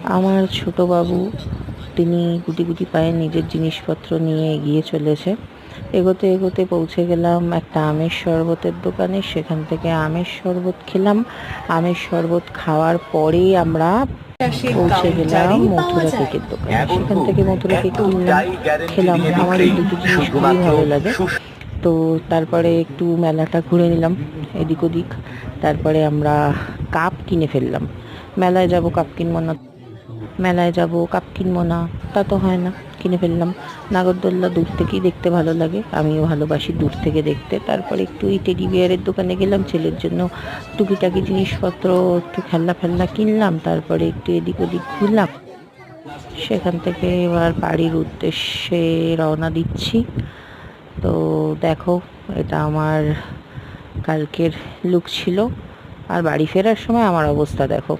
আমার ছোট বাবু তিনি গুটি গুটি পায়ে নিজের জিনিসপত্র নিয়ে এগিয়ে চলেছে। এগোতে এগোতে পৌঁছে গেলাম একটা আমের শরবতের দোকানে। সেখান থেকে আমের শরবত খেলাম। আমের শরবত খাওয়ার পরেই আমরা পৌঁছে গেলাম মথুরা কেকের দোকানে। সেখান থেকে মথুরা কেক কিনলাম, খেলাম। আমার এই দুটো জিনিস খুবই ভালো লাগে। তো তারপরে একটু মেলাটা ঘুরে নিলাম এদিক ওদিক। তারপরে আমরা কাপ কিনে ফেললাম। মেলায় যাব কাপ কিনবো না, মেলায় যাব কাপ কিনবো না তা তো হয় না, কিনে ফেললাম। নাগরদোল্লা দূর থেকেই দেখতে ভালো লাগে, আমিও ভালোবাসি দূর থেকে দেখতে। তারপরে একটু এই টেডি বিয়ারের দোকানে গেলাম, ছেলের জন্য টুকিটাকি জিনিসপত্র, একটু খেলনা ফেলনা কিনলাম। তারপরে একটু এদিক ওদিক ঘুরলাম। সেখান থেকে এবার বাড়ির উদ্দেশ্যে রওনা দিচ্ছি। তো দেখো, এটা আমার কালকের লুক ছিল। আর বাড়ি ফেরার সময় আমার অবস্থা দেখো।